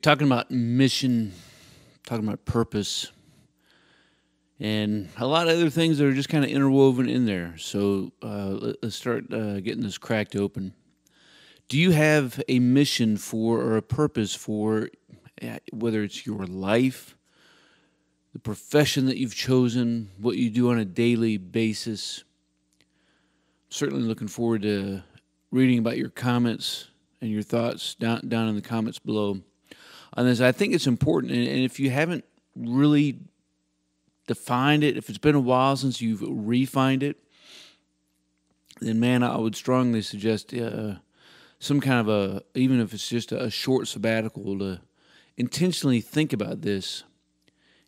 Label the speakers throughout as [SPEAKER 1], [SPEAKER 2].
[SPEAKER 1] talking about mission, talking about purpose, and a lot of other things that are just kind of interwoven in there. So let's start getting this cracked open. Do you have a mission for or a purpose for whether it's your life, the profession that you've chosen, what you do on a daily basis? I'm certainly looking forward to reading about your comments and your thoughts down in the comments below on this. I think it's important, and if you haven't really defined it, if it's been a while since you've refined it, then man, I would strongly suggest some kind of even if it's just a short sabbatical, to intentionally think about this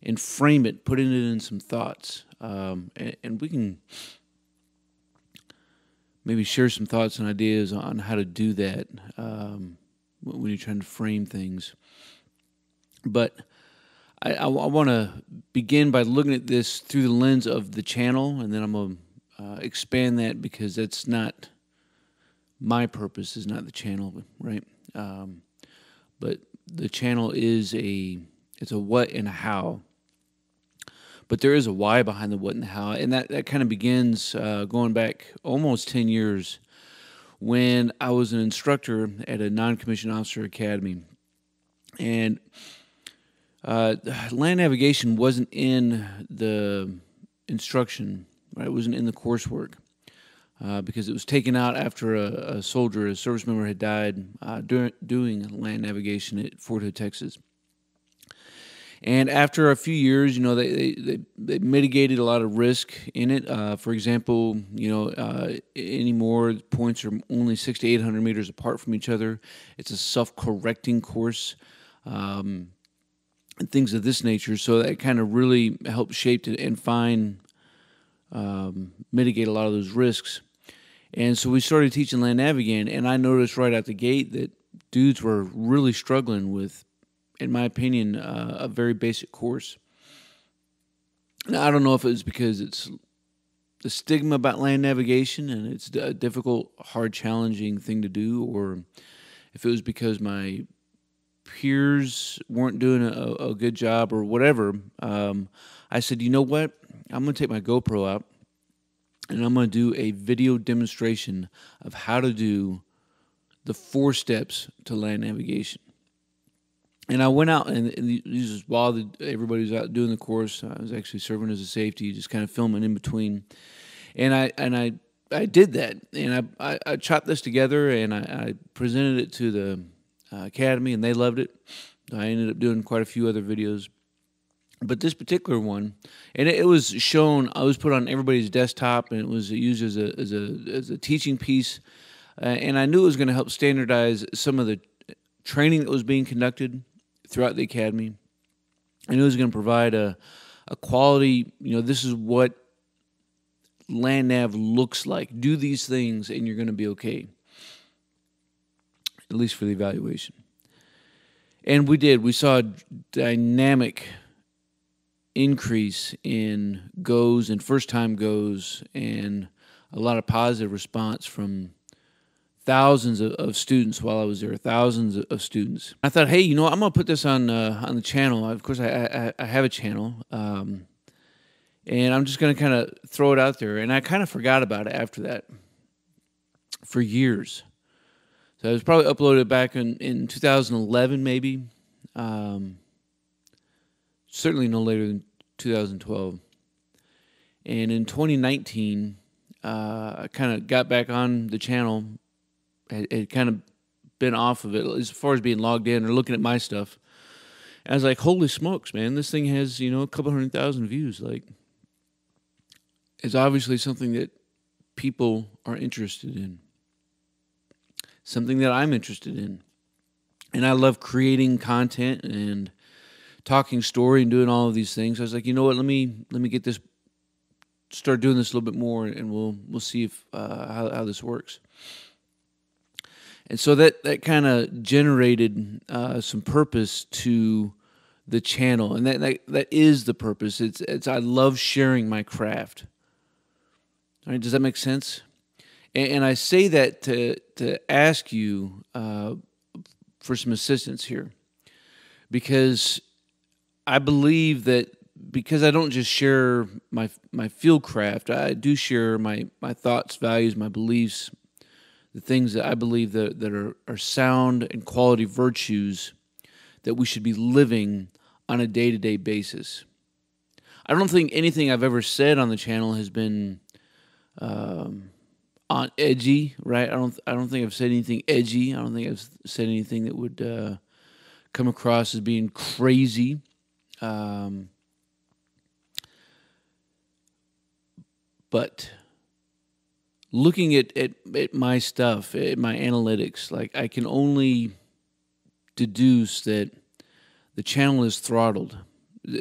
[SPEAKER 1] and frame it, put it in some thoughts, and we can maybe share some thoughts and ideas on how to do that when you're trying to frame things. But I want to begin by looking at this through the lens of the channel, and then I'm going to expand that, because that's not my purpose, is not the channel, right? But the channel is it's a what and a how. But there is a why behind the what and the how, and that kind of begins going back almost 10 years when I was an instructor at a non-commissioned officer academy. And land navigation wasn't in the instruction, right? It wasn't in the coursework because it was taken out after a service member had died doing land navigation at Fort Hood, Texas. And after a few years, they mitigated a lot of risk in it. For example, anymore points are only 600 to 800 meters apart from each other. It's a self-correcting course, and things of this nature. So that kind of really helped shape it and mitigate a lot of those risks. And so we started teaching land navigating, and I noticed right out the gate that dudes were really struggling with, in my opinion, a very basic course. Now, I don't know if it was because it's the stigma about land navigation and it's a difficult, hard, challenging thing to do, or if it was because my peers weren't doing a good job or whatever. I said, you know what? I'm going to take my GoPro out, and I'm going to do a video demonstration of how to do the 4 steps to land navigation. And I went out, and this is while everybody was out doing the course. I was actually serving as a safety, just kind of filming in between. And I did that, and I chopped this together, and I presented it to the academy, and they loved it. I ended up doing quite a few other videos. But this particular one, and it was shown, I was put on everybody's desktop, and it was used as a teaching piece. And I knew it was going to help standardize some of the training that was being conducted throughout the academy. And it was going to provide a quality, this is what land nav looks like. Do these things and you're going to be okay, at least for the evaluation. And we did. We saw a dynamic increase in goes and first-time goes, and a lot of positive response from thousands of students while I was there, thousands of students. I thought, hey, I'm going to put this on the channel. Of course, I have a channel, and I'm just going to kind of throw it out there. And I kind of forgot about it after that for years. So it was probably uploaded back in 2011, maybe. Certainly no later than 2012. And in 2019, I kind of got back on the channel. Had kind of been off of it as far as being logged in or looking at my stuff. And I was like, holy smokes, man, this thing has, a couple 100,000 views. Like, it's obviously something that people are interested in, something that I'm interested in. And I love creating content and talking story and doing all of these things. I was like, you know what, let me get this, start doing this a little bit more, and we'll see if how this works. And so that kind of generated some purpose to the channel, and that is the purpose. It's I love sharing my craft. All right, does that make sense? And I say that to ask you for some assistance here. because I believe that because I don't just share my field craft, I do share my thoughts, values, my beliefs, the things that I believe that are sound and quality virtues that we should be living on a day-to-day basis. I don't think anything I've ever said on the channel has been on edgy, right? I don't think I've said anything edgy. I don't think I've said anything that would come across as being crazy. But looking at my stuff, at my analytics, like I can only deduce that the channel is throttled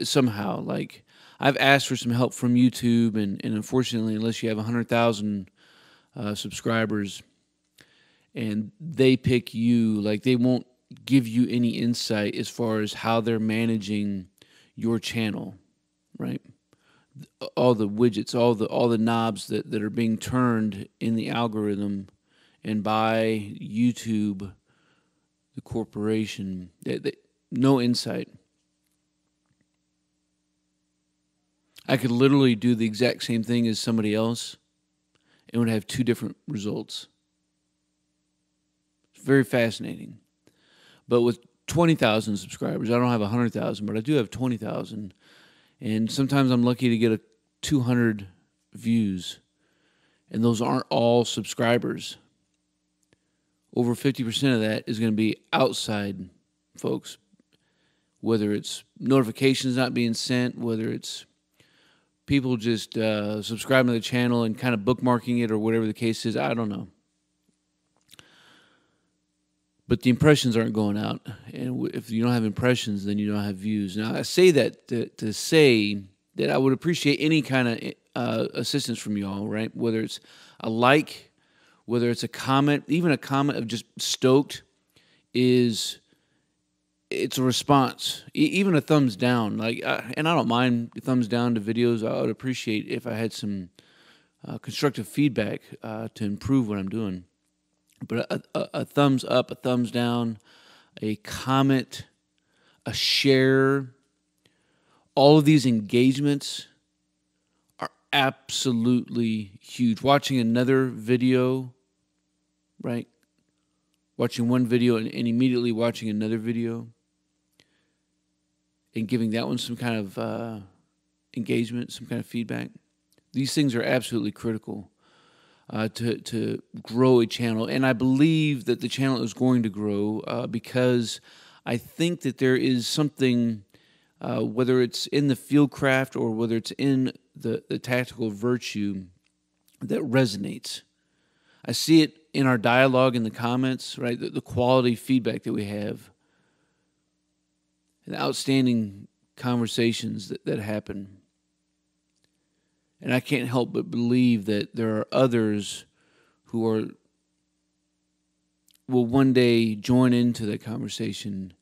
[SPEAKER 1] somehow. Like I've asked for some help from YouTube, and unfortunately, unless you have 100,000 subscribers and they pick you, like they won't give you any insight as far as how they're managing your channel, right? All the widgets, all the knobs that are being turned in the algorithm and by YouTube, the corporation, no insight. I could literally do the exact same thing as somebody else and would have two different results. It's very fascinating. But with 20,000 subscribers, I don't have 100,000, but I do have 20,000. And sometimes I'm lucky to get 200 views. And those aren't all subscribers. Over 50% of that is going to be outside folks. Whether it's notifications not being sent, whether it's people just subscribing to the channel and kind of bookmarking it or whatever the case is, I don't know. But the impressions aren't going out. And if you don't have impressions, then you don't have views. Now, I say that to say that I would appreciate any kind of assistance from y'all, right? Whether it's a like, whether it's a comment, even a comment of just stoked it's a response. Even a thumbs down. Like, and I don't mind thumbs down to videos. I would appreciate if I had some constructive feedback to improve what I'm doing. But a thumbs up, a thumbs down, a comment, a share, all of these engagements are absolutely huge. Watching another video, right? Watching one video and immediately watching another video and giving that one some kind of engagement, some kind of feedback. These things are absolutely critical. To grow a channel. And I believe that the channel is going to grow because I think that there is something, whether it's in the field craft or whether it's in the tactical virtue, that resonates. I see it in our dialogue in the comments, right? The quality feedback that we have and the outstanding conversations that happen. And I can't help but believe that there are others who will one day join into that conversation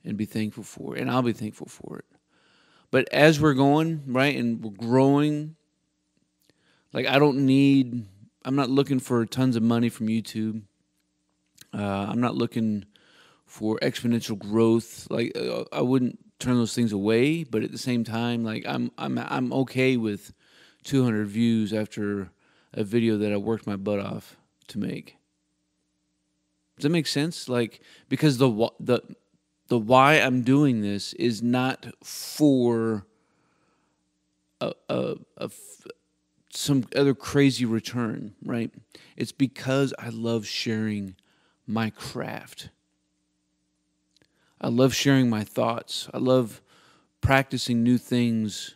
[SPEAKER 1] and be thankful for it. And I'll be thankful for it. But as we're going, right, and we're growing, like I'm not looking for tons of money from YouTube. I'm not looking for exponential growth. Like I wouldn't turn those things away, but at the same time, like I'm okay with 200 views after a video that I worked my butt off to make. Does that make sense? Like, because the why I'm doing this is not for some other crazy return, right? It's because I love sharing my craft. I love sharing my thoughts. I love practicing new things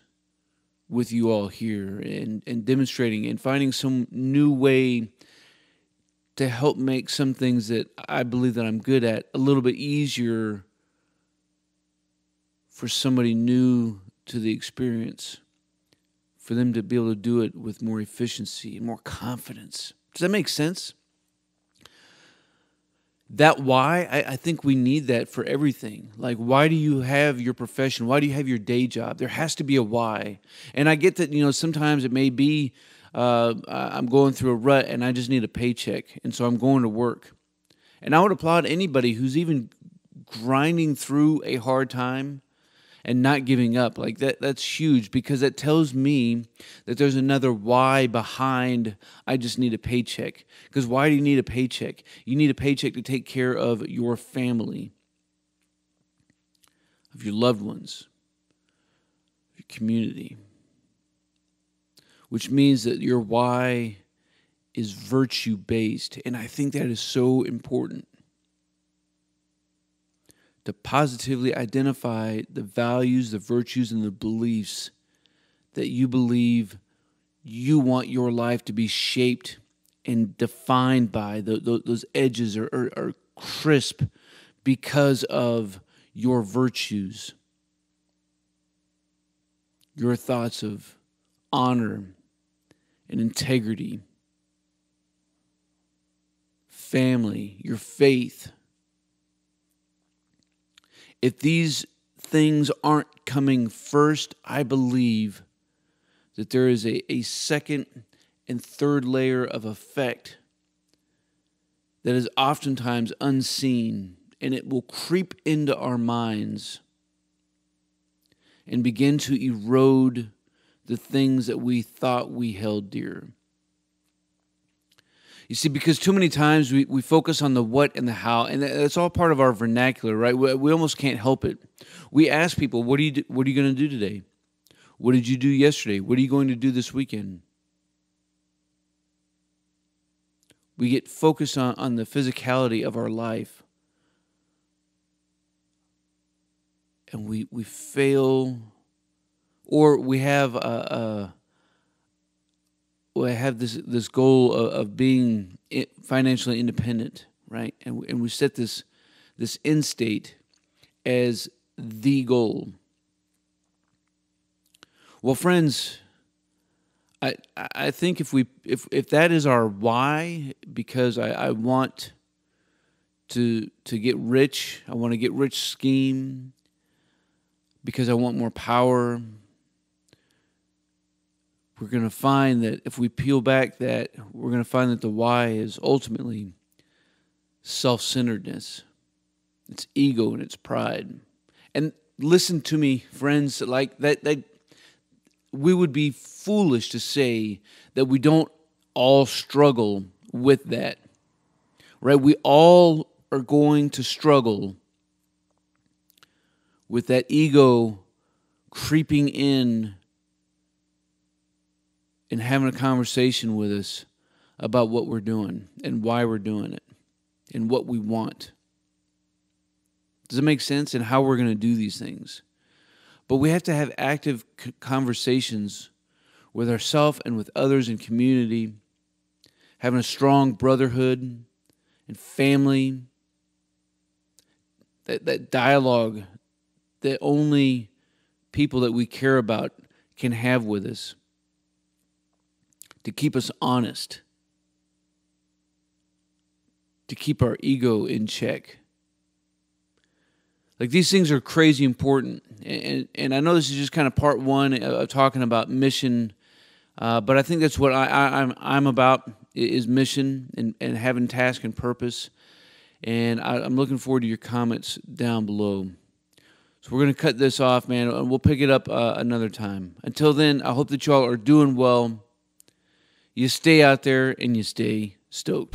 [SPEAKER 1] with you all here and demonstrating and finding some new way to help make some things that I believe that I'm good at a little bit easier for somebody new to the experience, for them to be able to do it with more efficiency and more confidence. Does that make sense? That why, I think we need that for everything. Like, why do you have your profession? Why do you have your day job? There has to be a why. And I get that, sometimes it may be I'm going through a rut and I just need a paycheck. And so I'm going to work. And I would applaud anybody who's even grinding through a hard time and not giving up. Like that's huge, because that tells me that there's another why behind I just need a paycheck. Because why do you need a paycheck? You need a paycheck to take care of your family, of your loved ones, your community. Which means that your why is virtue-based. And I think that is so important. To positively identify the values, the virtues, and the beliefs that you believe you want your life to be shaped and defined by. Those edges are crisp because of your virtues, your thoughts of honor and integrity, family, your faith. If these things aren't coming first, I believe that there is a second and third layer of effect that is oftentimes unseen, and it will creep into our minds and begin to erode the things that we thought we held dear. You see, because too many times we focus on the what and the how, and that's all part of our vernacular, right? We almost can't help it. We ask people, what are you going to do today? What did you do yesterday? What are you going to do this weekend? We get focused on the physicality of our life. And we fail, or we have this goal of being financially independent, right? And we set this end state as the goal. Well, friends, I think if that is our why, because I want to get rich, I want to get rich scheme, because I want more power, we're going to find that if we peel back that, we're going to find that the why is ultimately self-centeredness. It's ego and it's pride. And listen to me, friends, like that we would be foolish to say that we don't all struggle with that, right? We all are going to struggle with that ego creeping in and having a conversation with us about what we're doing and why we're doing it and what we want. Does it make sense? And how we're going to do these things. But we have to have active conversations with ourselves and with others in community, having a strong brotherhood and family, that dialogue that only people that we care about can have with us, to keep us honest, to keep our ego in check. Like, these things are crazy important. And I know this is just kind of part one of talking about mission, but I think that's what I'm about, is mission and having task and purpose. And I'm looking forward to your comments down below. So we're going to cut this off, man, and we'll pick it up another time. Until then, I hope that you all are doing well. You stay out there and you stay stoked.